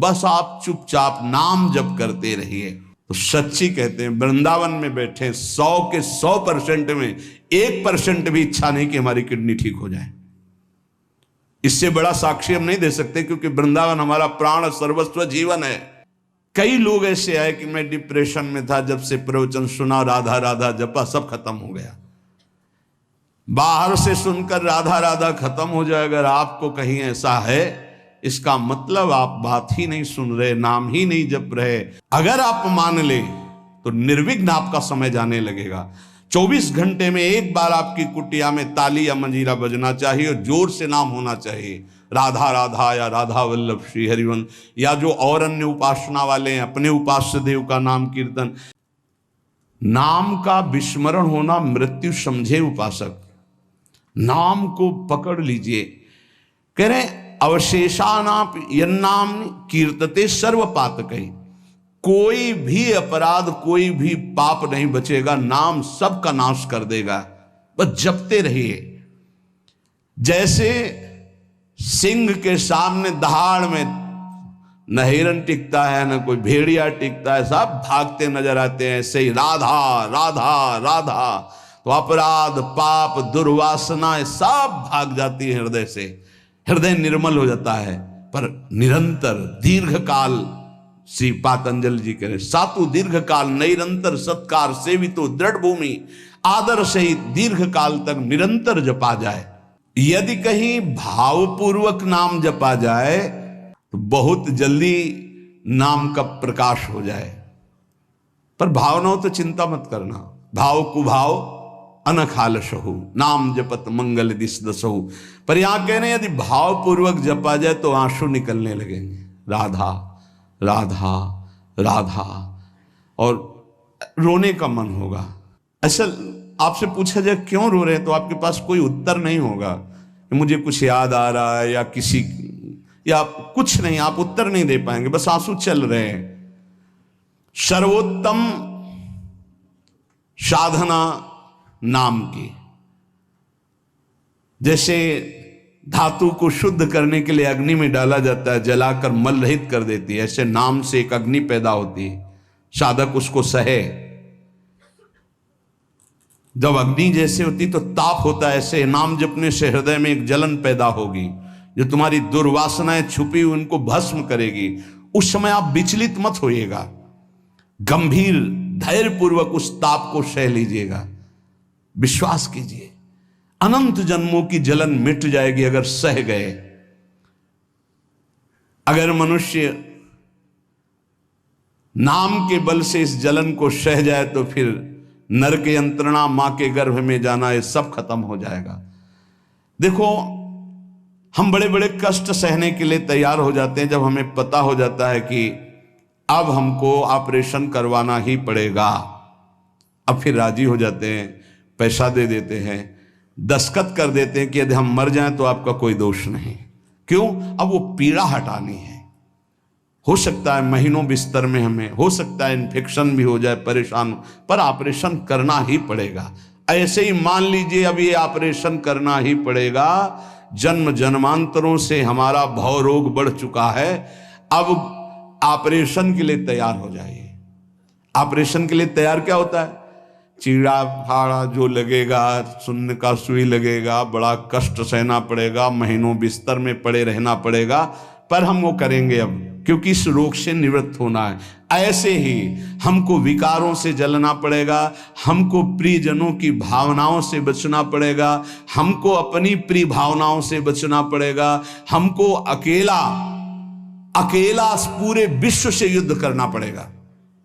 बस आप चुपचाप नाम जप करते रहिए। तो सच्ची कहते हैं वृंदावन में बैठे 100 के 100% में 1% भी इच्छा नहीं कि हमारी किडनी ठीक हो जाए। इससे बड़ा साक्षी हम नहीं दे सकते, क्योंकि वृंदावन हमारा प्राण सर्वस्व जीवन है। कई लोग ऐसे आए कि मैं डिप्रेशन में था, जब से प्रवचन सुना राधा राधा जपा सब खत्म हो गया। बाहर से सुनकर राधा राधा खत्म हो जाए, अगर आपको कहीं ऐसा है, इसका मतलब आप बात ही नहीं सुन रहे, नाम ही नहीं जप रहे। अगर आप मान ले तो निर्विघ्न आपका समय जाने लगेगा। 24 घंटे में एक बार आपकी कुटिया में ताली या मंजीरा बजना चाहिए और जोर से नाम होना चाहिए, राधा राधा या राधा वल्लभ श्री हरिवंश, या जो और अन्य उपासना वाले हैं अपने उपास्य देव का नाम कीर्तन। नाम का विस्मरण होना मृत्यु समझे उपासक, नाम को पकड़ लीजिए। कह रहे अवशेषानाप यन्नाम कीर्तते सर्व पातकै, कोई भी अपराध कोई भी पाप नहीं बचेगा, नाम सबका नाश कर देगा। बस जपते रहिए। जैसे सिंह के सामने दहाड़ में न हिरन टिकता है न कोई भेड़िया टिकता है, सब भागते नजर आते हैं, ऐसे ही राधा राधा राधा तो अपराध पाप दुर्वासनाएं सब भाग जाती है हृदय से, हृदय निर्मल हो जाता है। पर निरंतर दीर्घ काल, श्री पातंजलि जी कह रहे सातु दीर्घ काल निरंतर सत्कार सेवितो दृढ़ भूमि, आदर से ही दीर्घ काल तक निरंतर जपा जाए। यदि कहीं भावपूर्वक नाम जपा जाए तो बहुत जल्दी नाम का प्रकाश हो जाए। पर भाव न हो तो चिंता मत करना, भाव कुभाव अनखालसहु नाम जपत मंगल दिस दसहु। पर यहां कह रहे हैं यदि भावपूर्वक जपा जाए तो आंसू निकलने लगेंगे, राधा राधा राधा, और रोने का मन होगा। असल आपसे पूछा जाए क्यों रो रहे हैं तो आपके पास कोई उत्तर नहीं होगा कि मुझे कुछ याद आ रहा है या किसी या कुछ नहीं, आप उत्तर नहीं दे पाएंगे, बस आंसू चल रहे हैं। सर्वोत्तम साधना नाम की, जैसे धातु को शुद्ध करने के लिए अग्नि में डाला जाता है, जलाकर मल रहित कर देती है, ऐसे नाम से एक अग्नि पैदा होती है, साधक उसको सहे। जब अग्नि जैसे होती तो ताप होता है, ऐसे नाम जपने से हृदय में एक जलन पैदा होगी जो तुम्हारी दुर्वासनाएं छुपी हुई उनको भस्म करेगी। उस समय आप विचलित मत होइएगा, गंभीर धैर्यपूर्वक उस ताप को सह लीजिएगा। विश्वास कीजिए अनंत जन्मों की जलन मिट जाएगी अगर सह गए। अगर मनुष्य नाम के बल से इस जलन को सह जाए तो फिर नरक यंत्रणा, मां के गर्भ में जाना, ये सब खत्म हो जाएगा। देखो हम बड़े बड़े कष्ट सहने के लिए तैयार हो जाते हैं जब हमें पता हो जाता है कि अब हमको ऑपरेशन करवाना ही पड़ेगा। अब फिर राजी हो जाते हैं, पैसा दे देते हैं, दस्तखत कर देते हैं कि यदि हम मर जाएं तो आपका कोई दोष नहीं। क्यों? अब वो पीड़ा हटानी है। हो सकता है महीनों बिस्तर में हमें, हो सकता है इन्फेक्शन भी हो जाए, परेशान, पर ऑपरेशन करना ही पड़ेगा। ऐसे ही मान लीजिए अब ये ऑपरेशन करना ही पड़ेगा। जन्म जन्मांतरों से हमारा भव रोग बढ़ चुका है, अब ऑपरेशन के लिए तैयार हो जाइए। ऑपरेशन के लिए तैयार क्या होता है? चीड़ा फाड़ा जो लगेगा, सुन्न का सुई लगेगा, बड़ा कष्ट सहना पड़ेगा, महीनों बिस्तर में पड़े रहना पड़ेगा, पर हम वो करेंगे अब, क्योंकि इस रोग से निवृत्त होना है। ऐसे ही हमको विकारों से जलना पड़ेगा, हमको प्रियजनों की भावनाओं से बचना पड़ेगा, हमको अपनी प्रिय भावनाओं से बचना पड़ेगा, हमको अकेला पूरे विश्व से युद्ध करना पड़ेगा,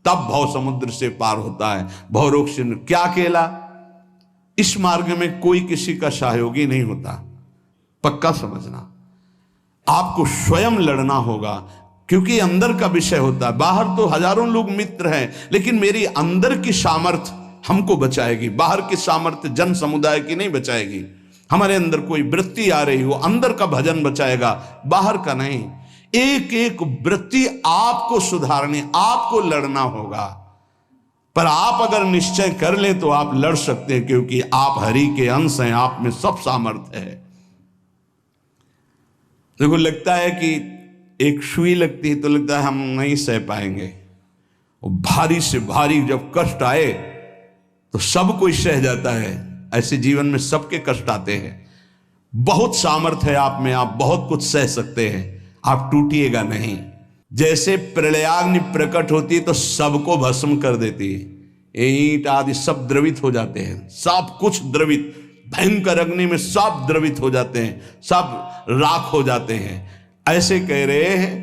तब भव समुद्र से पार होता है। भव रोग से क्या अकेला? इस मार्ग में कोई किसी का सहयोगी नहीं होता, पक्का समझना। आपको स्वयं लड़ना होगा, क्योंकि अंदर का विषय होता है। बाहर तो हजारों लोग मित्र हैं, लेकिन मेरी अंदर की सामर्थ्य हमको बचाएगी। बाहर की सामर्थ्य जन समुदाय की नहीं बचाएगी। हमारे अंदर कोई वृत्ति आ रही हो, अंदर का भजन बचाएगा, बाहर का नहीं। एक एक वृत्ति आपको सुधारनी, आपको लड़ना होगा। पर आप अगर निश्चय कर ले तो आप लड़ सकते हैं, क्योंकि आप हरि के अंश हैं, आप में सब सामर्थ्य है। देखो लगता है कि एक सुई लगती है तो लगता है हम नहीं सह पाएंगे, और भारी से भारी जब कष्ट आए तो सब कोई सह जाता है। ऐसे जीवन में सबके कष्ट आते हैं। बहुत सामर्थ्य है आप में, आप बहुत कुछ सह सकते हैं, आप टूटिएगा नहीं। जैसे प्रलयाग्नि प्रकट होती है तो सबको भस्म कर देती है, ईंट आदि सब द्रवित हो जाते हैं, सब कुछ द्रवित, भयंकर अग्नि में सब द्रवित हो जाते हैं, सब राख हो जाते हैं। ऐसे कह रहे हैं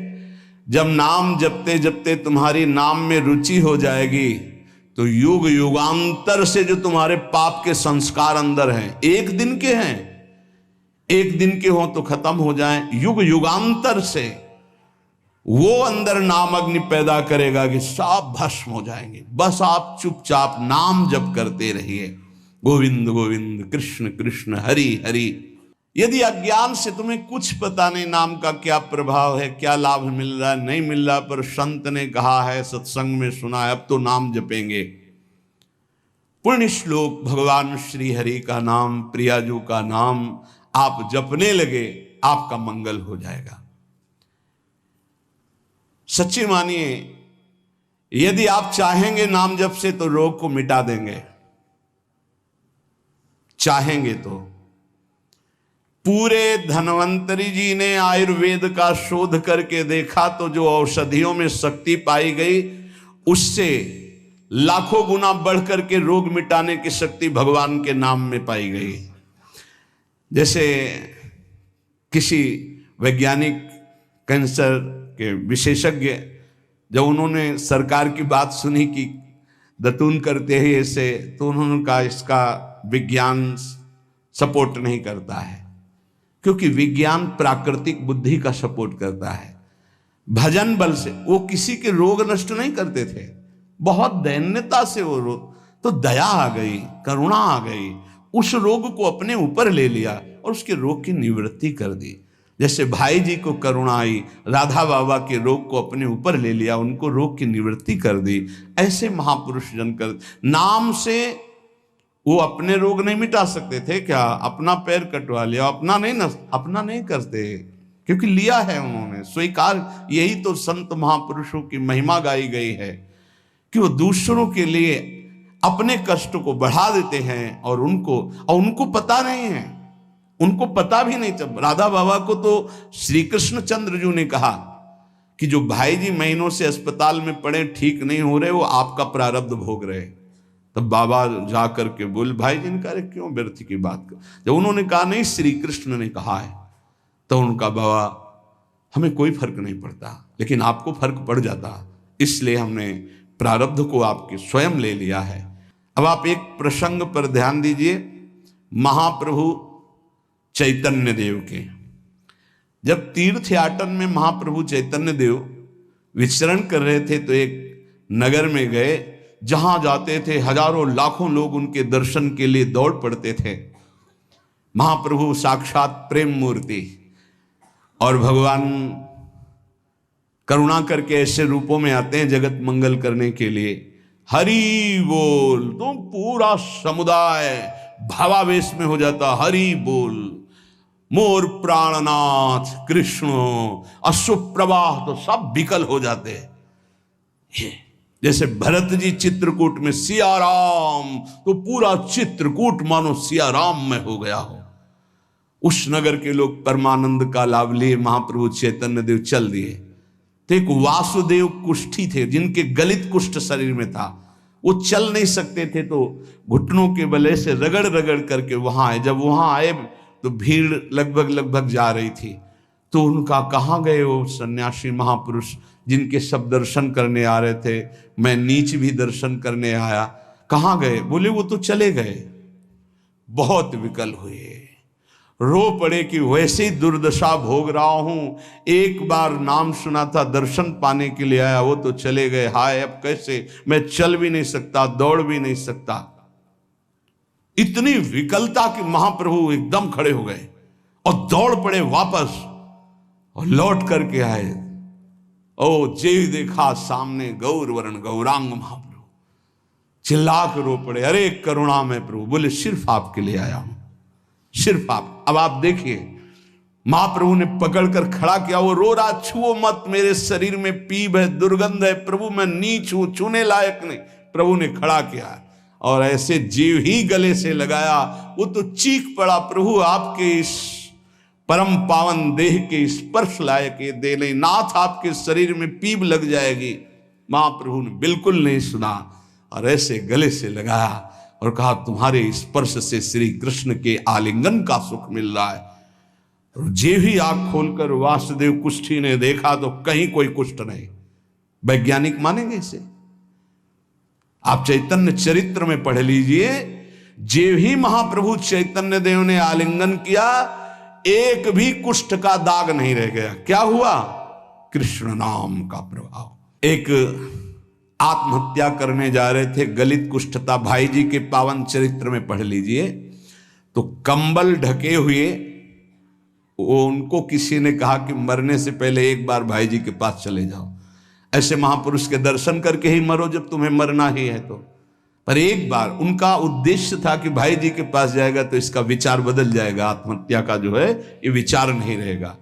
जब नाम जपते जपते तुम्हारी नाम में रुचि हो जाएगी तो युग युगांतर से जो तुम्हारे पाप के संस्कार अंदर हैं, एक दिन के हैं, एक दिन के हो तो खत्म हो जाएं, युग युगांतर से वो अंदर नाम अग्नि पैदा करेगा कि सब भस्म हो जाएंगे। बस आप चुपचाप नाम जप करते रहिए, गोविंद गोविंद कृष्ण कृष्ण हरि हरि। यदि अज्ञान से तुम्हें कुछ पता नहीं नाम का क्या प्रभाव है, क्या लाभ मिल रहा है नहीं मिल रहा, पर संत ने कहा है, सत्संग में सुना है, अब तो नाम जपेंगे। पुण्य श्लोक भगवान श्री हरि का नाम, प्रियाजू का नाम आप जपने लगे, आपका मंगल हो जाएगा। सच्ची मानिए, यदि आप चाहेंगे नाम जप से तो रोग को मिटा देंगे, चाहेंगे तो। पूरे धन्वंतरी जी ने आयुर्वेद का शोध करके देखा तो जो औषधियों में शक्ति पाई गई उससे लाखों गुना बढ़कर के रोग मिटाने की शक्ति भगवान के नाम में पाई गई। जैसे किसी वैज्ञानिक कैंसर के विशेषज्ञ जब उन्होंने सरकार की बात सुनी कि दतून करते हैं ऐसे, तो उन्होंने कहा इसका विज्ञान सपोर्ट नहीं करता है, क्योंकि विज्ञान प्राकृतिक बुद्धि का सपोर्ट करता है। भजन बल से वो किसी के रोग नष्ट नहीं करते थे, बहुत दैन्यता से वो रोग, तो दया आ गई, करुणा आ गई, उस रोग को अपने ऊपर ले लिया और उसके रोग की निवृत्ति कर दी। जैसे भाई जी को करुणा आई, राधा बाबा के रोग को अपने ऊपर ले लिया, उनको रोग की निवृत्ति कर दी। ऐसे महापुरुष जन कर नाम से वो अपने रोग नहीं मिटा सकते थे क्या? अपना पैर कटवा लिया, अपना नहीं करते, क्योंकि लिया है उन्होंने स्वीकार। यही तो संत महापुरुषों की महिमा गाई गई है कि वो दूसरों के लिए अपने कष्ट को बढ़ा देते हैं और उनको पता नहीं है, उनको पता भी नहीं चल। राधा बाबा को तो श्री कृष्ण चंद्र जी ने कहा कि जो भाई जी महीनों से अस्पताल में पड़े, ठीक नहीं हो रहे, वो आपका प्रारब्ध भोग रहे। तब बाबा जा करके बोले, भाई जी ने कहा क्यों व्यर्थ की बात कर। जब उन्होंने कहा नहीं श्री कृष्ण ने कहा है, तो उनका बाबा हमें कोई फर्क नहीं पड़ता, लेकिन आपको फर्क पड़ जाता, इसलिए हमने प्रारब्ध को आपके स्वयं ले लिया है। अब आप एक प्रसंग पर ध्यान दीजिए, महाप्रभु चैतन्य देव के जब तीर्थ याटन में महाप्रभु चैतन्य देव विचरण कर रहे थे तो एक नगर में गए, जहां जाते थे हजारों लाखों लोग उनके दर्शन के लिए दौड़ पड़ते थे। महाप्रभु साक्षात प्रेम मूर्ति, और भगवान करुणा करके ऐसे रूपों में आते हैं जगत मंगल करने के लिए। हरि बोल, तो पूरा समुदाय भावावेश में हो जाता, हरि बोल, मोर प्राणनाथ कृष्ण, अश्रुप्रवाह, तो सब विकल हो जाते हैं। जैसे भरत जी चित्रकूट में सिया राम, तो पूरा चित्रकूट मानो सिया राम में हो गया हो। उस नगर के लोग परमानंद का लाभ लिए, महाप्रभु चैतन्य देव चल दिए। तो एक वासुदेव कुष्ठी थे जिनके गलित कुष्ठ शरीर में था, वो चल नहीं सकते थे, तो घुटनों के बले से रगड़ रगड़ करके वहां आए। जब वहां आए तो भीड़ लगभग जा रही थी, तो उनका कहाँ गए वो सन्यासी महापुरुष जिनके सब दर्शन करने आ रहे थे, मैं नीच भी दर्शन करने आया, कहाँ गए? बोले वो तो चले गए। बहुत विकल हुए, रो पड़े कि वैसे ही दुर्दशा भोग रहा हूं, एक बार नाम सुना था, दर्शन पाने के लिए आया, वो तो चले गए, हाय अब कैसे, मैं चल भी नहीं सकता, दौड़ भी नहीं सकता। इतनी विकलता कि महाप्रभु एकदम खड़े हो गए और दौड़ पड़े वापस और लौट करके आए। ओ जे देखा सामने गौर वर्ण गौरांग महाप्रभु, चिल्ला कर रो पड़े, अरे करुणा में प्रभु। बोले सिर्फ आपके लिए आया हूं, सिर्फ आप। अब आप देखिए, महाप्रभु ने पकड़कर खड़ा किया, वो रो रहा, छुओ मत, मेरे शरीर में पीप है, दुर्गंध है, प्रभु मैं नीच हूं, छूने लायक नहीं। प्रभु ने खड़ा किया और ऐसे जीव ही गले से लगाया, वो तो चीख पड़ा, प्रभु आपके इस परम पावन देह के स्पर्श लायक ये दे नहीं, नाथ आपके शरीर में पीप लग जाएगी। महाप्रभु ने बिल्कुल नहीं सुना और ऐसे गले से लगाया और कहा, तुम्हारे स्पर्श से श्री कृष्ण के आलिंगन का सुख मिल रहा है। जे ही आंख खोलकर वासुदेव कुष्ठी ने देखा तो कहीं कोई कुष्ठ नहीं। वैज्ञानिक मानेंगे इसे? आप चैतन्य चरित्र में पढ़ लीजिए, जे ही महाप्रभु चैतन्य देव ने आलिंगन किया, एक भी कुष्ठ का दाग नहीं रह गया। क्या हुआ? कृष्ण नाम का प्रभाव। एक आत्महत्या करने जा रहे थे, गलित कुष्ठ था, भाई जी के पावन चरित्र में पढ़ लीजिए। तो कंबल ढके हुए वो उनको किसी ने कहा कि मरने से पहले एक बार भाई जी के पास चले जाओ, ऐसे महापुरुष के दर्शन करके ही मरो जब तुम्हें मरना ही है तो। पर एक बार उनका उद्देश्य था कि भाई जी के पास जाएगा तो इसका विचार बदल जाएगा, आत्महत्या का जो है ये विचार नहीं रहेगा।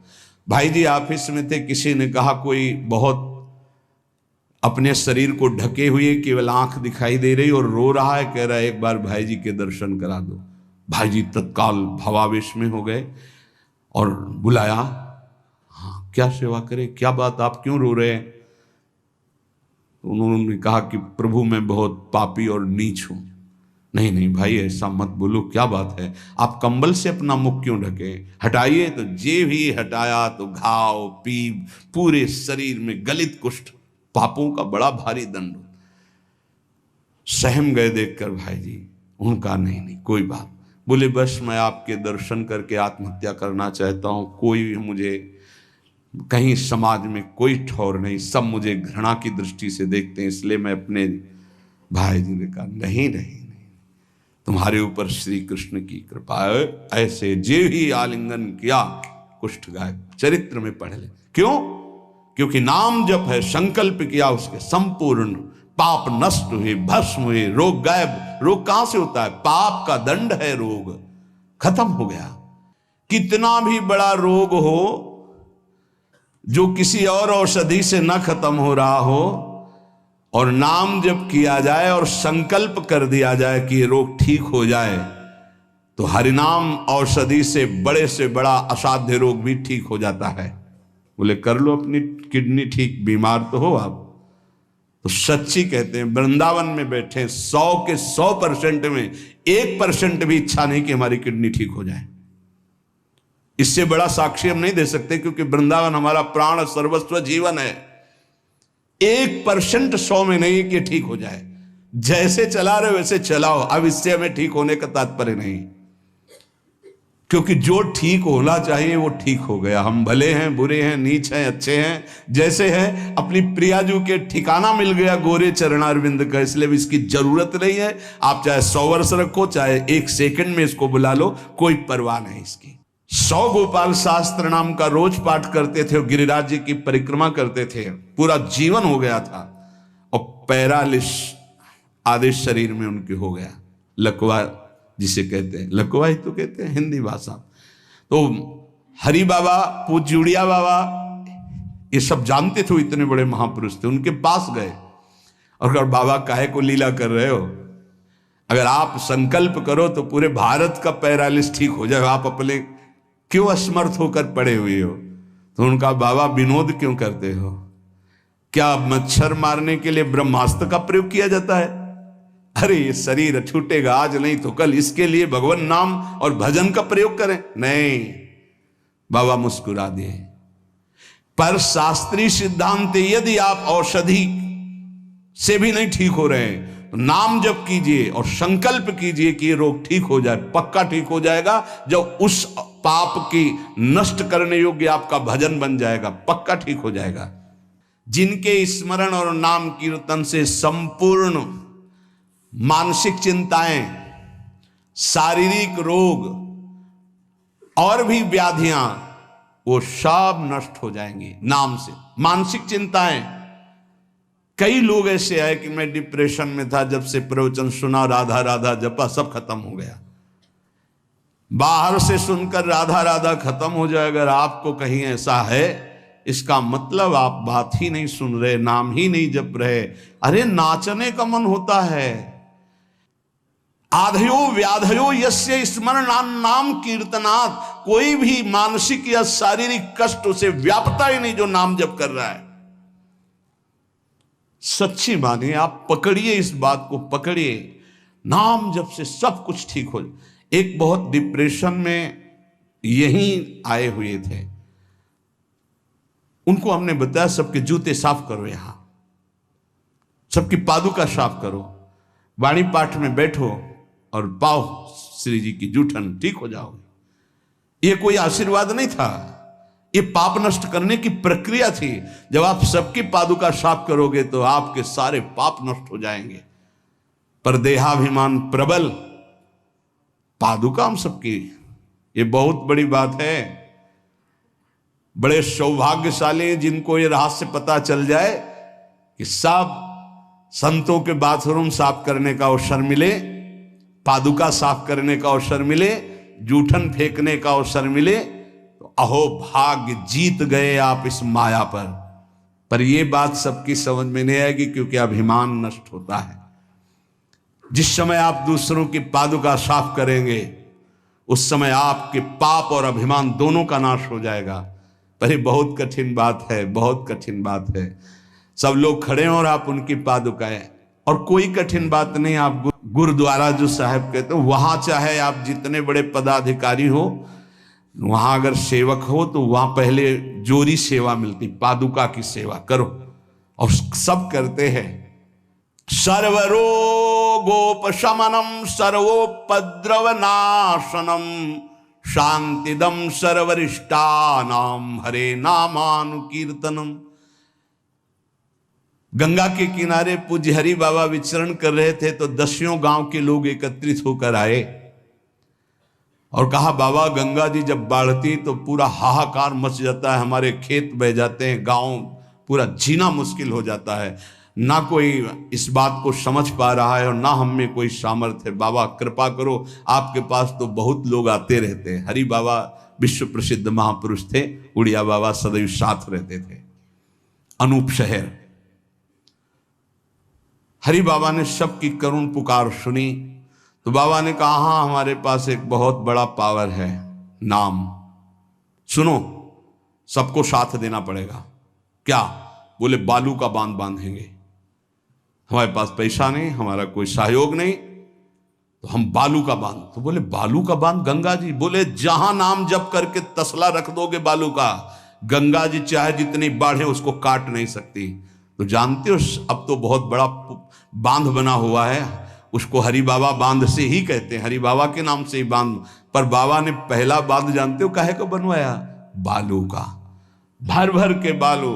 भाई जी ऑफिस में थे, किसी ने कहा कोई बहुत अपने शरीर को ढके हुए केवल आंख दिखाई दे रही और रो रहा है, कह रहा है एक बार भाई जी के दर्शन करा दो। भाई जी तत्काल भावावेश में हो गए और बुलाया, हाँ क्या सेवा करे, क्या बात, आप क्यों रो रहे हैं? तो उन्होंने कहा कि प्रभु मैं बहुत पापी और नीच हूं। नहीं नहीं भाई ऐसा मत बोलो, क्या बात है, आप कंबल से अपना मुख क्यों ढके, हटाइए। तो जे भी हटाया तो घाव, पीप, पूरे शरीर में गलित कुष्ठ, पापों का बड़ा भारी दंड। सहम गए देखकर भाई जी। उनका नहीं नहीं कोई बात, बोले बस मैं आपके दर्शन करके आत्महत्या करना चाहता हूं, कोई मुझे कहीं समाज में कोई ठौर नहीं, सब मुझे घृणा की दृष्टि से देखते हैं, इसलिए मैं अपने। भाई जी ने कहा नहीं नहीं नहीं, तुम्हारे ऊपर श्री कृष्ण की कृपा है। ऐसे जे ही आलिंगन किया कुष्ठ गायब। चरित्र में पढ़ ले। क्यों? क्योंकि नाम जप है, संकल्प किया, उसके संपूर्ण पाप नष्ट हुए, भस्म हुए, रोग गायब। रोग कहां से होता है? पाप का दंड है रोग, खत्म हो गया। कितना भी बड़ा रोग हो जो किसी और औषधि से न खत्म हो रहा हो और नाम जब किया जाए और संकल्प कर दिया जाए कि ये रोग ठीक हो जाए, तो हरिनाम औषधि से बड़ा असाध्य रोग भी ठीक हो जाता है। बोले कर लो अपनी किडनी ठीक, बीमार तो हो आप। तो सच्ची कहते हैं, वृंदावन में बैठे 100 के 100% में 1% भी इच्छा नहीं कि हमारी किडनी ठीक हो जाए। इससे बड़ा साक्षी हम नहीं दे सकते, क्योंकि वृंदावन हमारा प्राण सर्वस्व जीवन है। 1% 100 में नहीं कि ठीक हो जाए। जैसे चला रहे वैसे चलाओ, अब इससे हमें ठीक होने का तात्पर्य नहीं, क्योंकि जो ठीक होना चाहिए वो ठीक हो गया। हम भले हैं, बुरे हैं, नीच हैं, अच्छे हैं, जैसे हैं, अपनी प्रियाजू के ठिकाना मिल गया गोरे चरणारविंद का, इसलिए इसकी जरूरत नहीं है। आप चाहे 100 वर्ष रखो, चाहे 1 सेकंड में इसको बुला लो, कोई परवाह नहीं इसकी। 100 गोपाल शास्त्र नाम का रोज पाठ करते थे, गिरिराज जी की परिक्रमा करते थे, पूरा जीवन हो गया था, और पैरालिस आदेश शरीर में उनके हो गया, लकवा जिसे कहते हैं, लकवा ही तो कहते हैं हिंदी भाषा। तो हरि बाबा, पूज्य उड़िया बाबा, ये सब जानते थे, इतने बड़े महापुरुष थे। उनके पास गए और अगर बाबा काहे को लीला कर रहे हो, अगर आप संकल्प करो तो पूरे भारत का पैरालिस ठीक हो जाए, आप अपने क्यों असमर्थ होकर पड़े हुए हो? तो उनका बाबा विनोद क्यों करते हो? क्या मच्छर मारने के लिए ब्रह्मास्त्र का प्रयोग किया जाता है? अरे ये शरीर छूटेगा आज नहीं तो कल, इसके लिए भगवान नाम और भजन का प्रयोग करें? नहीं। बाबा मुस्कुरा दिए। पर शास्त्रीय सिद्धांत, यदि आप औषधि से भी नहीं ठीक हो रहे हैं तो नाम जप कीजिए और संकल्प कीजिए कि ये रोग ठीक हो जाए। पक्का ठीक हो जाएगा जब उस पाप की नष्ट करने योग्य आपका भजन बन जाएगा, पक्का ठीक हो जाएगा। जिनके स्मरण और नाम कीर्तन से संपूर्ण मानसिक चिंताएं, शारीरिक रोग और भी व्याधियां, वो सब नष्ट हो जाएंगी नाम से। मानसिक चिंताएं, कई लोग ऐसे आए कि मैं डिप्रेशन में था, जब से प्रवचन सुना, राधा राधा जपा, सब खत्म हो गया। बाहर से सुनकर राधा राधा खत्म हो जाए। अगर आपको कहीं ऐसा है, इसका मतलब आप बात ही नहीं सुन रहे, नाम ही नहीं जप रहे। अरे नाचने का मन होता है। आधयो व्याधयो यस्य स्मरणान नाम कीर्तनात्, कोई भी मानसिक या शारीरिक कष्ट उसे व्यापता ही नहीं जो नाम जप कर रहा है। सच्ची मानिए, आप पकड़िए, इस बात को पकड़िए, नाम जप से सब कुछ ठीक हो जाए। एक बहुत डिप्रेशन में यहीं आए हुए थे, उनको हमने बताया सबके जूते साफ करो, यहां सबकी पादुका साफ करो, वाणी पाठ में बैठो और पाओ श्री जी की जूठन, ठीक हो जाओगे। ये कोई आशीर्वाद नहीं था, ये पाप नष्ट करने की प्रक्रिया थी। जब आप सबकी पादुका साफ करोगे तो आपके सारे पाप नष्ट हो जाएंगे। पर देहाभिमान प्रबल, पादुका हम सबकी, ये बहुत बड़ी बात है। बड़े सौभाग्यशाली हैं जिनको ये रहस्य पता चल जाए कि सब संतों के बाथरूम साफ करने का अवसर मिले, पादुका साफ करने का अवसर मिले, जूठन फेंकने का अवसर मिले, तो अहो भाग्य, जीत गए आप इस माया पर। पर यह बात सबकी समझ में नहीं आएगी, क्योंकि अभिमान नष्ट होता है। जिस समय आप दूसरों की पादुका साफ करेंगे, उस समय आपके पाप और अभिमान दोनों का नाश हो जाएगा। पर ये बहुत कठिन बात है, बहुत कठिन बात है। सब लोग खड़े हैं और आप उनकी पादुकाएं, और कोई कठिन बात नहीं। आप गुरुद्वारा जो साहब कहते हो, वहां चाहे आप जितने बड़े पदाधिकारी हो, वहां अगर सेवक हो तो वहां पहले जोरी सेवा मिलती, पादुका की सेवा करो, और सब करते हैं। सर्वरोगोपशमनम सर्वोपद्रव नाशनम शांतिदम सर्वरिष्टानाम हरे नामानुकीर्तनम। गंगा के किनारे पूज्य हरि बाबा विचरण कर रहे थे तो 10 गांव के लोग एकत्रित होकर आए और कहा, बाबा गंगा जी जब बढ़ती तो पूरा हाहाकार मच जाता है, हमारे खेत बह जाते हैं, गांव पूरा जीना मुश्किल हो जाता है। ना कोई इस बात को समझ पा रहा है और ना हम में कोई सामर्थ्य है। बाबा कृपा करो, आपके पास तो बहुत लोग आते रहते हैं। हरि बाबा विश्व प्रसिद्ध महापुरुष थे, उड़िया बाबा सदैव साथ रहते थे। अनूप शहर, हरि बाबा ने सबकी करुण पुकार सुनी तो बाबा ने कहा, हाँ हमारे पास एक बहुत बड़ा पावर है, नाम। सुनो, सबको साथ देना पड़ेगा। क्या? बोले बालू का बांध बांधेंगे। हमारे पास पैसा नहीं, हमारा कोई सहयोग नहीं, तो हम बालू का बांध। तो बोले बालू का बांध गंगा जी? बोले जहां नाम जप करके तसला रख दोगे बालू का, गंगा जी चाहे जितनी बाढ़े उसको काट नहीं सकती। तो जानते हो अब तो बहुत बड़ा बांध बना हुआ है, उसको हरि बाबा बांध से ही कहते हैं, हरि बाबा के नाम से ही बांध। पर बाबा ने पहला बांध जानते हो काहे को बनवाया? बालू का। भर भर के बालू,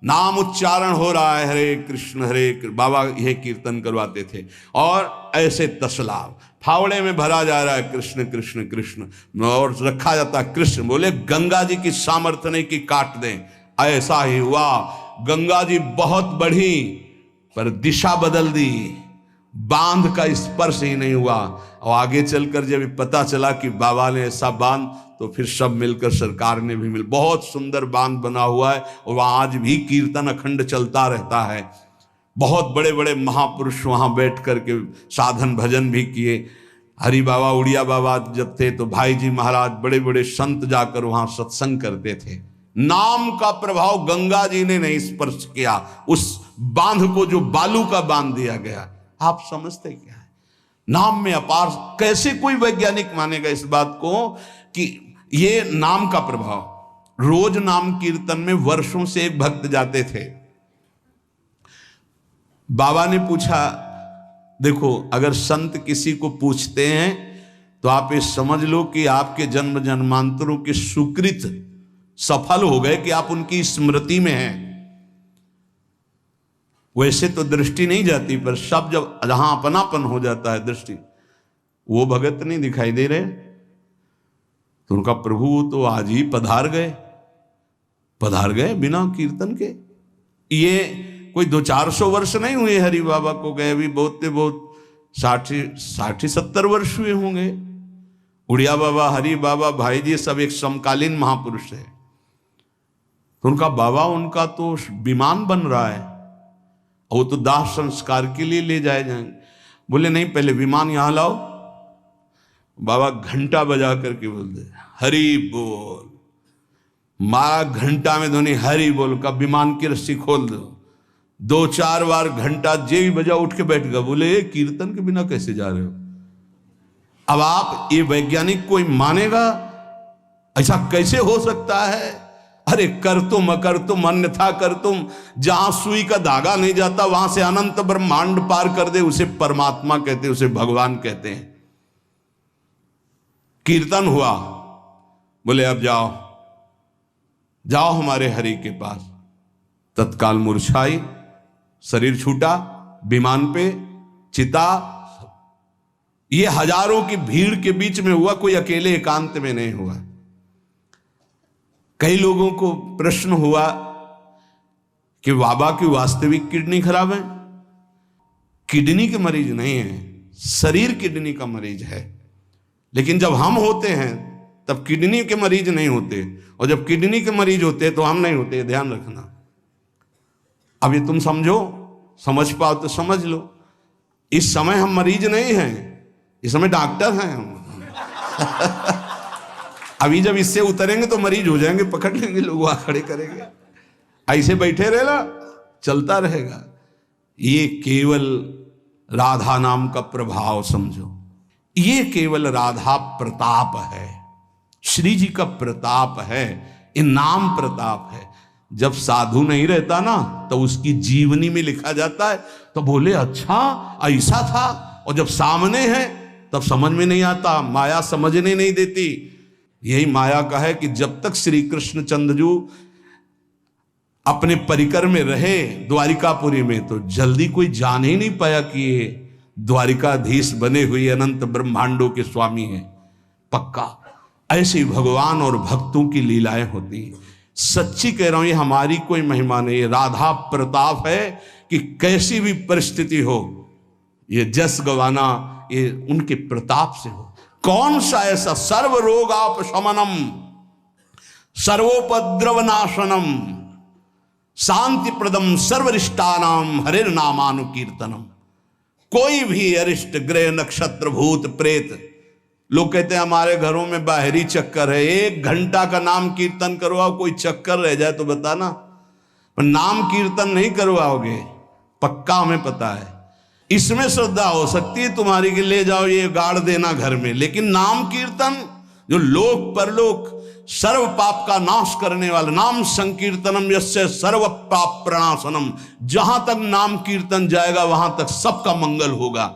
नाम उच्चारण हो रहा है, हरे कृष्ण हरे कृष्ण, बाबा यह कीर्तन करवाते थे। और ऐसे तसला फावड़े में भरा जा रहा है कृष्ण कृष्ण कृष्ण, और रखा जाता है कृष्ण। बोले गंगा जी की सामर्थ्य नहीं कि काट दें। ऐसा ही हुआ, गंगा जी बहुत बढ़ी पर दिशा बदल दी, बांध का स्पर्श ही नहीं हुआ। और आगे चलकर जब पता चला कि बाबा ने ऐसा बांध, तो फिर सब मिलकर सरकार ने भी बहुत सुंदर बांध बना हुआ है, और वहाँ आज भी कीर्तन अखंड चलता रहता है। बहुत बड़े बड़े महापुरुष वहाँ बैठ करके साधन भजन भी किए। हरि बाबा उड़िया बाबा जब थे तो भाई जी महाराज, बड़े बड़े संत जाकर वहाँ सत्संग करते थे। नाम का प्रभाव गंगा जी ने नहीं स्पर्श किया, उस बांध को जो बालू का बांध दिया गया। आप समझते क्या है? नाम में अपार। कैसे कोई वैज्ञानिक मानेगा इस बात को कि ये नाम का प्रभाव। रोज नाम कीर्तन में वर्षों से एक भक्त जाते थे। बाबा ने पूछा, देखो अगर संत किसी को पूछते हैं तो आप ये समझ लो कि आपके जन्म जन्मांतरों के सुकृत सफल हो गए, कि आप उनकी स्मृति में हैं। वैसे तो दृष्टि नहीं जाती, पर सब जब जहां अपनापन हो जाता है दृष्टि, वो भगत नहीं दिखाई दे रहे, तो उनका प्रभु तो आज ही पधार गए बिना कीर्तन के। ये कोई 200-400 वर्ष नहीं हुए हरि बाबा को गए, अभी बहुत 60-70 वर्ष हुए होंगे। उड़िया बाबा, हरि बाबा, भाई जी सब एक समकालीन महापुरुष है। तो उनका बाबा, उनका तो विमान बन रहा है, वो तो दाह संस्कार के लिए ले जाए जाएंगे। बोले नहीं, पहले विमान यहां लाओ। बाबा घंटा बजा करके बोलते हरि बोल। मारा घंटा में ध्वनि हरि बोल का, विमान की रस्सी खोल दो। 2-4 बार घंटा जे भी बजा उठ के बैठ गया। बोले कीर्तन के बिना कैसे जा रहे हो? अब आप ये वैज्ञानिक कोई मानेगा? ऐसा कैसे हो सकता है? अरे कर तुम अकर तुम अन्यथा कर तुम, जहां सुई का धागा नहीं जाता वहां से अनंत ब्रह्मांड पार कर दे, उसे परमात्मा कहते हैं, उसे भगवान कहते हैं। कीर्तन हुआ, बोले अब जाओ जाओ हमारे हरि के पास। तत्काल मूर्छाई, शरीर छूटा, विमान पे चिता। ये हजारों की भीड़ के बीच में हुआ, कोई अकेले एकांत में नहीं हुआ। कई लोगों को प्रश्न हुआ कि बाबा की वास्तविक किडनी खराब है। किडनी के मरीज नहीं है, शरीर किडनी का मरीज है। लेकिन जब हम होते हैं तब किडनी के मरीज नहीं होते, और जब किडनी के मरीज होते तो हम नहीं होते, ध्यान रखना। अब ये तुम समझो, समझ पाओ तो समझ लो। इस समय हम मरीज नहीं हैं, इस समय डॉक्टर हैं हम। अभी जब इससे उतरेंगे तो मरीज हो जाएंगे, पकड़ लेंगे लोग, वहां खड़े करेंगे। ऐसे बैठे रहना, चलता रहेगा। ये केवल राधा नाम का प्रभाव समझो, ये केवल राधा प्रताप है, श्री जी का प्रताप है, ये नाम प्रताप है। जब साधु नहीं रहता ना तो उसकी जीवनी में लिखा जाता है, तो बोले अच्छा ऐसा था, और जब सामने है तब समझ में नहीं आता, माया समझने नहीं देती। यही माया का है कि जब तक श्री कृष्ण चंद्रजू अपने परिकर में रहे द्वारिकापुरी में, तो जल्दी कोई जान ही नहीं पाया कि ये द्वारिकाधीश बने हुए अनंत ब्रह्मांडों के स्वामी हैं। पक्का ऐसे ही भगवान और भक्तों की लीलाएं होती हैं। सच्ची कह रहा हूं, ये हमारी कोई महिमा नहीं, ये राधा प्रताप है कि कैसी भी परिस्थिति हो, ये जस गवाना ये उनके प्रताप से हो। कौन सा ऐसा सर्व रोगापशमनम सर्वोपद्रव नाशनम शांति प्रदम सर्वरिष्टानाम हरिर नामानुकीर्तनम। कोई भी अरिष्ट ग्रह नक्षत्र भूत प्रेत, लोग कहते हैं हमारे घरों में बाहरी चक्कर है, 1 घंटा का नाम कीर्तन करवाओ, कोई चक्कर रह जाए तो बताना। पर नाम कीर्तन नहीं करवाओगे, पक्का हमें पता है। इसमें श्रद्धा हो सकती है तुम्हारी कि ले जाओ ये गाड़ देना घर में, लेकिन नाम कीर्तन जो लोक परलोक सर्व पाप का नाश करने वाला, नाम संकीर्तनम यस्य सर्व पाप प्रणाशनम, जहां तक नाम कीर्तन जाएगा वहां तक सबका मंगल होगा।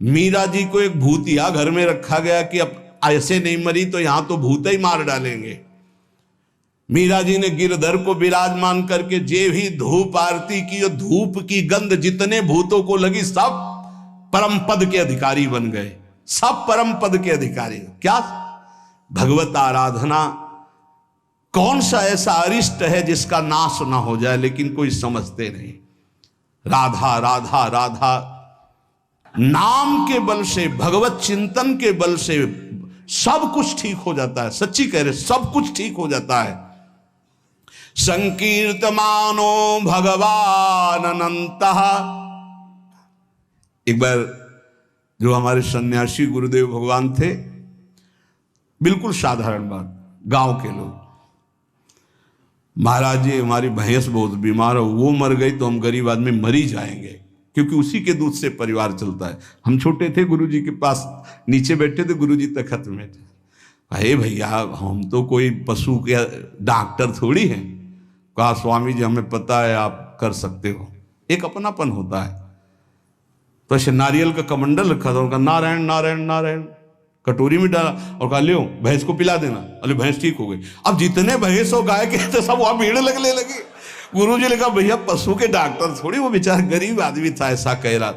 मीरा जी को एक भूतिया घर में रखा गया कि अब ऐसे नहीं मरी तो यहां तो भूत ही मार डालेंगे। मीरा जी ने गिरधर को विराजमान करके जे भी धूप आरती की, और धूप की गंध जितने भूतों को लगी सब परम पद के अधिकारी बन गए, सब परम पद के अधिकारी। क्या भगवत आराधना, कौन सा ऐसा अरिष्ट है जिसका नाश ना हो जाए, लेकिन कोई समझते नहीं। राधा राधा राधा नाम के बल से, भगवत चिंतन के बल से सब कुछ ठीक हो जाता है। सच्ची कह रहे, सब कुछ ठीक हो जाता है। संकीर्तमानो भगवान अनंतः। एक बार जो हमारे सन्यासी गुरुदेव भगवान थे, बिल्कुल साधारण बात, गांव के लोग, महाराज जी हमारी भैंस बहुत बीमार हो, वो मर गई तो हम गरीब आदमी मर ही जाएंगे, क्योंकि उसी के दूध से परिवार चलता है। हम छोटे थे, गुरुजी के पास नीचे बैठे थे, गुरुजी तखत में थे। अरे भैया हम तो कोई पशु के डॉक्टर थोड़ी हैं। कहा स्वामी जी हमें पता है आप कर सकते हो। एक अपनापन होता है। तो ऐसे नारियल का कमंडल रखा था, उनका नारायण नारायण नारायण कटोरी में डाला और कहा लियो भैंस को पिला देना। अरे भैंस ठीक हो गई। अब जितने भैंस और गाय के थे सब वहां भीड़ लगने लगी। गुरु जी ने कहा भैया पशु के डॉक्टर थोड़ी, वो बेचारा गरीब आदमी था, ऐसा कह रहा।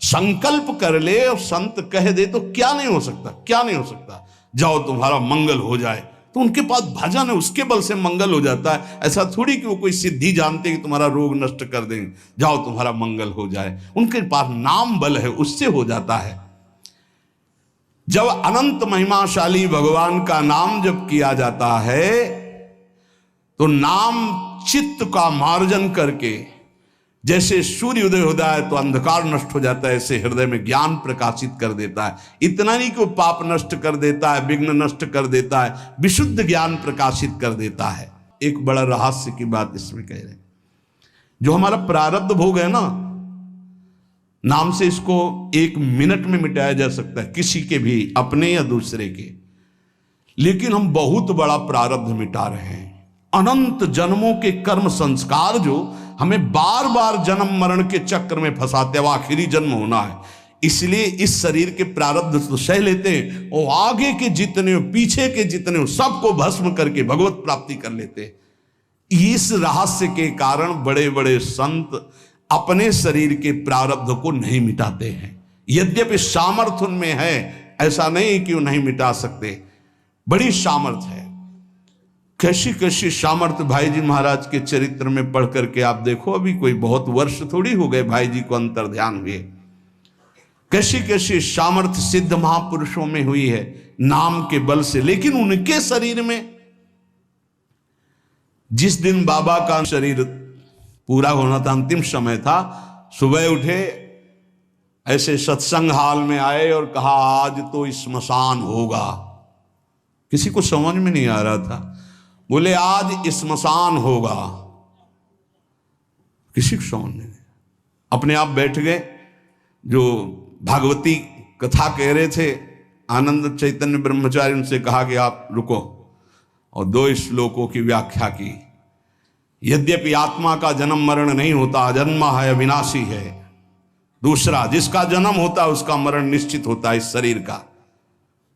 संकल्प कर ले और संत कह दे तो क्या नहीं हो सकता, क्या नहीं हो सकता। जाओ तुम्हारा मंगल हो जाए, तो उनके पास भजन है, उसके बल से मंगल हो जाता है। ऐसा थोड़ी कि वो कोई सिद्धि जानते कि तुम्हारा रोग नष्ट कर देंगे। जाओ तुम्हारा मंगल हो जाए, उनके पास नाम बल है, उससे हो जाता है। जब अनंत महिमाशाली भगवान का नाम जब किया जाता है तो नाम चित्त का मार्जन करके, जैसे सूर्य उदय होता है तो अंधकार नष्ट हो जाता है, ऐसे हृदय में ज्ञान प्रकाशित कर देता है। इतना नहीं कि वो पाप नष्ट कर देता है, विघ्न नष्ट कर देता है, विशुद्ध ज्ञान प्रकाशित कर देता है। एक बड़ा रहस्य की बात इसमें कह रहे हैं, जो हमारा प्रारब्ध भोग है ना, नाम से इसको 1 मिनट में मिटाया जा सकता है, किसी के भी, अपने या दूसरे के। लेकिन हम बहुत बड़ा प्रारब्ध मिटा रहे हैं। अनंत जन्मों के कर्म संस्कार जो हमें बार बार जन्म मरण के चक्र में फंसाते हैं, आखिरी जन्म होना है, इसलिए इस शरीर के प्रारब्ध तो सह लेते हैं और आगे के जितने हो, पीछे के जितने हो, सबको भस्म करके भगवत प्राप्ति कर लेते हैं। इस रहस्य के कारण बड़े बड़े संत अपने शरीर के प्रारब्ध को नहीं मिटाते हैं। यद्यपि सामर्थ्य उनमें है, ऐसा नहीं कि वो नहीं मिटा सकते, बड़ी सामर्थ्य है। कैसी कैसी सामर्थ्य भाई जी महाराज के चरित्र में पढ़ करके आप देखो, अभी कोई बहुत वर्ष थोड़ी हो गए भाई जी को अंतर ध्यान हुए। कैसी कैसी सामर्थ्य सिद्ध महापुरुषों में हुई है नाम के बल से। लेकिन उनके शरीर में, जिस दिन बाबा का शरीर पूरा होना था, अंतिम समय था, सुबह उठे, ऐसे सत्संग हाल में आए और कहा आज तो श्मशान होगा। किसी को समझ में नहीं आ रहा था, बोले आज श्मशान होगा, किसी को समझ नहीं। अपने आप बैठ गए। जो भागवती कथा कह रहे थे आनंद चैतन्य ब्रह्मचारी, उनसे कहा कि आप रुको, और 2 श्लोकों की व्याख्या की। यद्यपि आत्मा का जन्म मरण नहीं होता, अजन्मा है, अविनाशी है। दूसरा, जिसका जन्म होता है उसका मरण निश्चित होता है, इस शरीर का।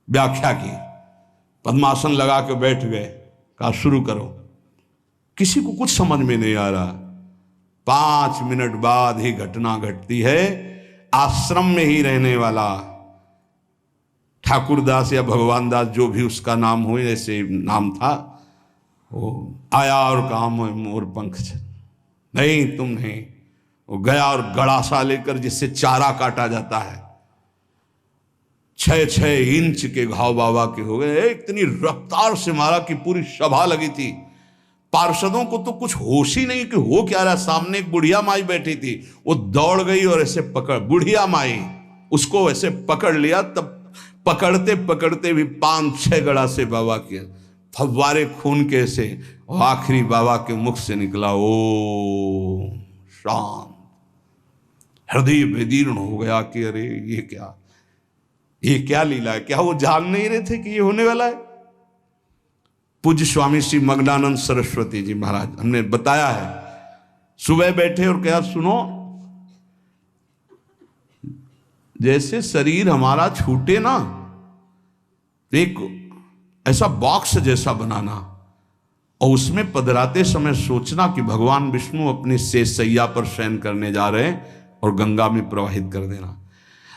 व्याख्या की, पद्मासन लगा के बैठ गए, कहा शुरू करो। किसी को कुछ समझ में नहीं आ रहा। 5 मिनट बाद ही घटना घटती है। आश्रम में ही रहने वाला ठाकुरदास या भगवान दास, जो भी उसका नाम हो, ऐसे नाम था, वो आया और कहा मोर पंख नहीं, तुम नहीं। वो गया और गड़ासा लेकर, जिससे चारा काटा जाता है, 6-6 इंच के घाव बाबा के हो गए। इतनी रफ्तार से मारा कि पूरी सभा लगी थी। पार्षदों को तो कुछ होश ही नहीं कि हो क्या रहा। सामने एक बुढ़िया माई बैठी थी, वो दौड़ गई और ऐसे पकड़, बुढ़िया माई उसको ऐसे पकड़ लिया। तब पकड़ते पकड़ते भी 5-6 गड़ा से बाबा के फव्वारे खून के से, और आखिरी बाबा के मुख से निकला ओ शांत। हृदय विदीर्ण हो गया कि अरे ये क्या लीला है। क्या वो जान नहीं रहे थे कि ये होने वाला है। पूज्य स्वामी श्री मग्नानंद सरस्वती जी महाराज, हमने बताया है, सुबह बैठे और कहा सुनो, जैसे शरीर हमारा छूटे ना, एक ऐसा बॉक्स जैसा बनाना, और उसमें पधराते समय सोचना कि भगवान विष्णु अपनी शेष सैया पर शयन करने जा रहे हैं, और गंगा में प्रवाहित कर देना।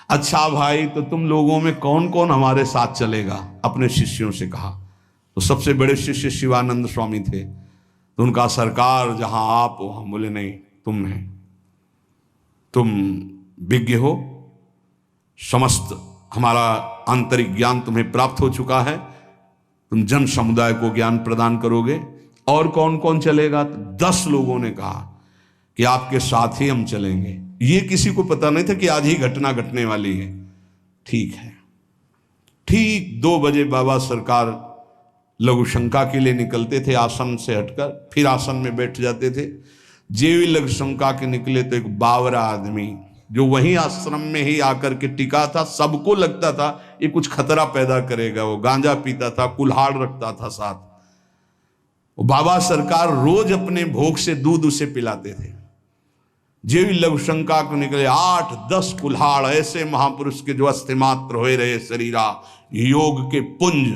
अच्छा भाई, तो तुम लोगों में कौन कौन हमारे साथ चलेगा? अपने शिष्यों से कहा। तो सबसे बड़े शिष्य शिवानंद स्वामी थे। तो उनका सरकार जहां आप हो, हम बोले नहीं, तुम नहीं, तुम विज्ञ हो, समस्त हमारा आंतरिक ज्ञान तुम्हें प्राप्त हो चुका है, तुम जन समुदाय को ज्ञान प्रदान करोगे। और कौन कौन चलेगा? तो 10 लोगों ने कहा कि आपके साथ ही हम चलेंगे। ये किसी को पता नहीं था कि आज ही घटना घटने वाली है। ठीक है। ठीक 2 बजे बाबा सरकार लघु शंका के लिए निकलते थे, आसन से हटकर, फिर आसन में बैठ जाते थे। जेवी लघु शंका के निकले तो एक बावरा आदमी, जो वहीं आश्रम में ही आकर के टिका था, सबको लगता था ये कुछ खतरा पैदा करेगा। वो गांजा पीता था, कुल्हाड़ रखता था साथ। वो बाबा सरकार रोज अपने भोग से दूध उसे पिलाते थे। जेवी लघु शंका को निकले 8-10 कुल्हाड़ ऐसे महापुरुष के जो अस्थिमात्र होए रहे शरीरा, योग के पुंज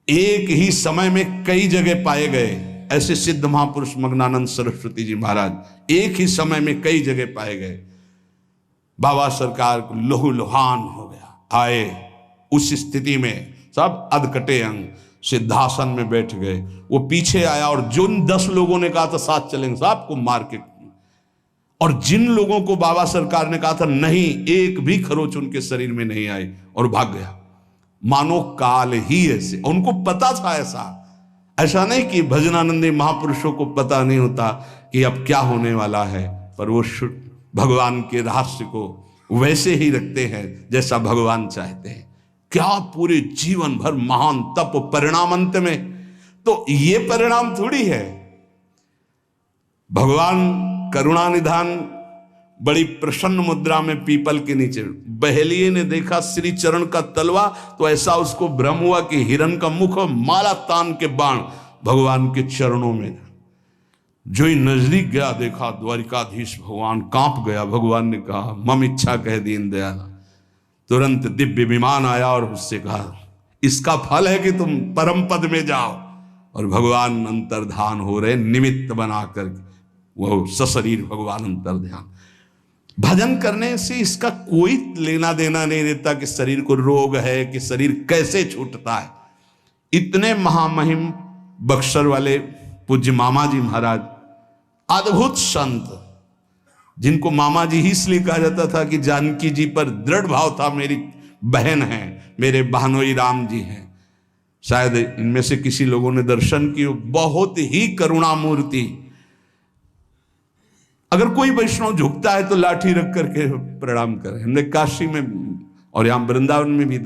एक ही समय में कई जगह पाए गए। ऐसे सिद्ध महापुरुष मग्नानंद सरस्वती जी महाराज एक ही समय में कई जगह पाए गए। बाबा सरकार को लहू लुहान हो गया। आए उस स्थिति में सब अधकटे अंग सिद्धासन में बैठ गए। वो पीछे आया और जिन 10 लोगों ने कहा था साथ चलेंगे, सबको मार के, और जिन लोगों को बाबा सरकार ने कहा था नहीं, एक भी खरोच उनके शरीर में नहीं आई और भाग गया, मानो काल ही ऐसे। उनको पता था ऐसा नहीं कि भजनानंदी महापुरुषों को पता नहीं होता कि अब क्या होने वाला है, पर वो भगवान के रहस्य को वैसे ही रखते हैं जैसा भगवान चाहते हैं। क्या पूरे जीवन भर महान तप, परिणाम अंत में तो ये परिणाम थोड़ी है। भगवान करुणा निधान बड़ी प्रसन्न मुद्रा में पीपल के नीचे, बहेलिए ने देखा श्री चरण का तलवा तो ऐसा उसको भ्रम हुआ कि हिरण का मुख और माला तान के बाण भगवान के चरणों में। जो ही नजदीक गया देखा द्वारिकाधीश भगवान, कांप गया। भगवान ने कहा मम इच्छा कह दीन दयाला। तुरंत दिव्य विमान आया और उससे कहा इसका फल है कि तुम परम पद में जाओ। और भगवान अंतर्धान हो रहे, निमित्त बनाकर वो सशरीर भगवान अंतर्ध्यान। भजन करने से इसका कोई लेना देना नहीं रहता कि शरीर को रोग है, कि शरीर कैसे छूटता है। इतने महामहिम बक्सर वाले पूज्य मामा जी महाराज, अद्भुत संत, जिनको मामा जी ही इसलिए कहा जाता था कि जानकी जी पर दृढ़ भाव था, मेरी बहन है, मेरे बहनोई राम जी हैं। शायद इनमें से किसी लोगों ने दर्शन किए, बहुत ही करुणामूर्ति। अगर कोई वैष्णव झुकता है तो लाठी रख करके प्रणाम करें। हमने काशी में और यहां वृंदावन में भी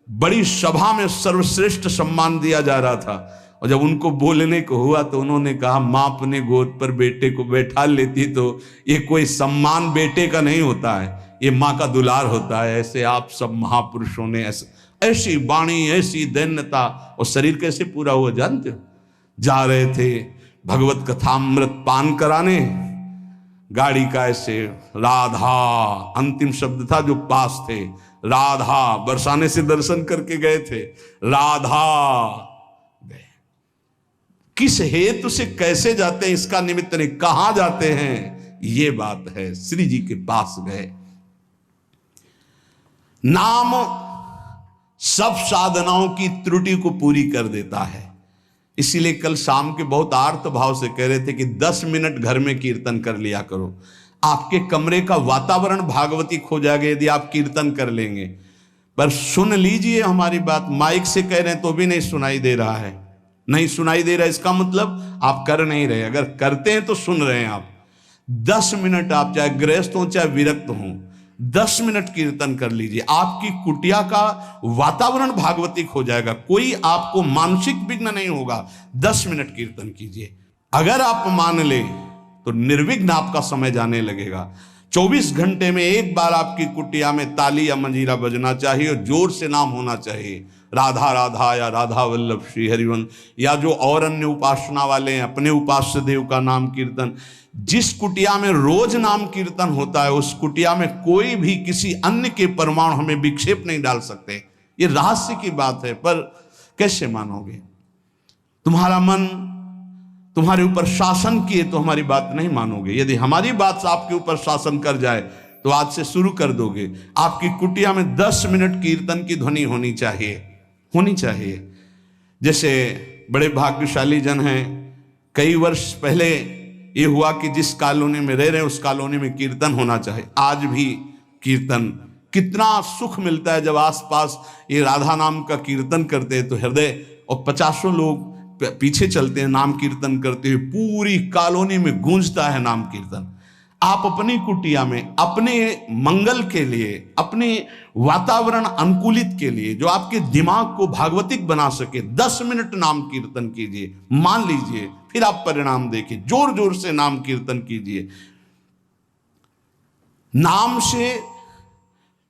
बड़ी सभा में सर्वश्रेष्ठ सम्मान दिया जा रहा था, और जब उनको बोलने को हुआ तो उन्होंने कहा माँ अपने गोद पर बेटे को बैठा लेती तो ये कोई सम्मान बेटे का नहीं होता है, ये माँ का दुलार होता है। ऐसे आप सब महापुरुषों ने ऐसी वाणी, ऐसी दैन्यता, और शरीर कैसे पूरा हुआ जानते हो। जा रहे थे भगवत कथामृत पान कराने, गाड़ी का ऐसे राधा अंतिम शब्द था जो पास थे, राधा बरसाने से दर्शन करके गए थे, राधा गए। किस हेतु से कैसे जाते हैं इसका निमित्त नहीं, कहां जाते हैं ये बात है। श्री जी के पास गए। नाम सब साधनाओं की त्रुटि को पूरी कर देता है। इसीलिए कल शाम के बहुत आर्त भाव से कह रहे थे कि 10 मिनट घर में कीर्तन कर लिया करो। आपके कमरे का वातावरण भागवती खो जाएगा यदि आप कीर्तन कर लेंगे। पर सुन लीजिए हमारी बात, माइक से कह रहे हैं तो भी नहीं सुनाई दे रहा है, नहीं सुनाई दे रहा है, इसका मतलब आप कर नहीं रहे। अगर करते हैं तो सुन रहे हैं आप। 10 मिनट आप चाहे गृहस्थ हो चाहे विरक्त हो, 10 मिनट कीर्तन कर लीजिए, आपकी कुटिया का वातावरण भागवतिक हो जाएगा, कोई आपको मानसिक विघ्न नहीं होगा। 10 मिनट कीर्तन कीजिए, अगर आप मान ले तो निर्विघ्न आपका समय जाने लगेगा। 24 घंटे में एक बार आपकी कुटिया में ताली या मंजीरा बजना चाहिए और जोर से नाम होना चाहिए, राधा राधा या राधा वल्लभ श्री हरिवंश, या जो और अन्य उपासना वाले हैं अपने उपास्य देव का नाम कीर्तन। जिस कुटिया में रोज नाम कीर्तन होता है उस कुटिया में कोई भी किसी अन्य के परमाणु हमें विक्षेप नहीं डाल सकते। ये रहस्य की बात है, पर कैसे मानोगे? तुम्हारा मन तुम्हारे ऊपर शासन किए तो हमारी बात नहीं मानोगे। यदि हमारी बात आपके ऊपर शासन कर जाए तो आज से शुरू कर दोगे। आपकी कुटिया में 10 मिनट कीर्तन की ध्वनि होनी चाहिए। जैसे बड़े भाग्यशाली जन हैं, कई वर्ष पहले ये हुआ कि जिस कॉलोनी में रह रहे हैं उस कॉलोनी में कीर्तन होना चाहिए। आज भी कीर्तन, कितना सुख मिलता है जब आसपास ये राधा नाम का कीर्तन करते हैं तो हृदय, और 50 लोग पीछे चलते हैं नाम कीर्तन करते हुए, पूरी कॉलोनी में गूंजता है नाम कीर्तन। आप अपनी कुटिया में अपने मंगल के लिए, अपने वातावरण अनुकूलित के लिए, जो आपके दिमाग को भागवतिक बना सके, 10 मिनट नाम कीर्तन कीजिए, मान लीजिए, फिर आप परिणाम देखिए। जोर जोर से नाम कीर्तन कीजिए। नाम से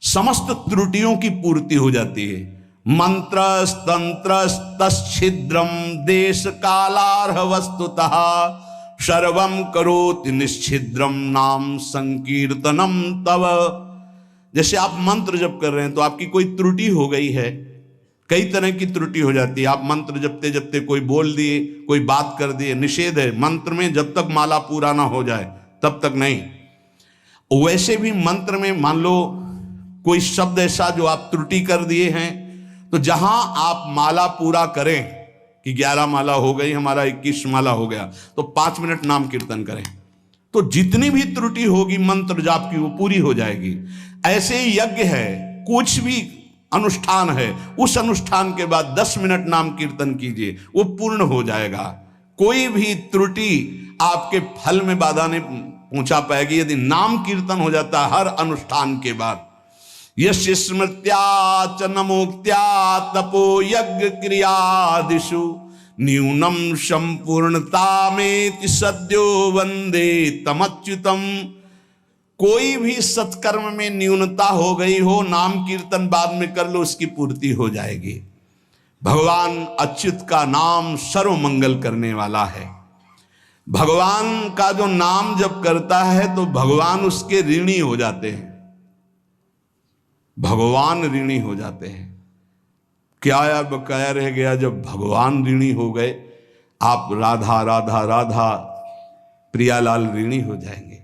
समस्त त्रुटियों की पूर्ति हो जाती है। मंत्र तंत्र तच्छिद्रम देश कालार्ह वस्तुतः सर्वम करोति निश्चिद्रम नाम संकीर्तनम तव। जैसे आप मंत्र जप कर रहे हैं तो आपकी कोई त्रुटि हो गई है, कई तरह की त्रुटि हो जाती है। आप मंत्र जपते जपते कोई बोल दिए, कोई बात कर दिए, निषेध है मंत्र में, जब तक माला पूरा ना हो जाए तब तक नहीं। वैसे भी मंत्र में मान लो कोई शब्द ऐसा जो आप त्रुटि कर दिए हैं, तो जहां आप माला पूरा करें कि 11 माला हो गई, हमारा 21 माला हो गया, तो 5 मिनट नाम कीर्तन करें, तो जितनी भी त्रुटि होगी मंत्र जाप की वो पूरी हो जाएगी। ऐसे ही यज्ञ है, कुछ भी अनुष्ठान है, उस अनुष्ठान के बाद 10 मिनट नाम कीर्तन कीजिए, वो पूर्ण हो जाएगा। कोई भी त्रुटि आपके फल में बाधा नहीं पहुंचा पाएगी यदि नाम कीर्तन हो जाता है हर अनुष्ठान के बाद। यस्य स्मृत्या च नमोक्त्या तपो यज्ञ क्रियादिषु न्यूनम संपूर्णतामेति सद्यो वंदे तमच्युतम। कोई भी सत्कर्म में न्यूनता हो गई हो, नाम कीर्तन बाद में कर लो, उसकी पूर्ति हो जाएगी। भगवान अच्युत का नाम सर्व मंगल करने वाला है। भगवान का जो नाम जब करता है तो भगवान उसके ऋणी हो जाते हैं, भगवान ऋणी हो जाते हैं। क्या अब बकाया रह गया जब भगवान ऋणी हो गए, आप राधा राधा राधा प्रियालाल ऋणी हो जाएंगे।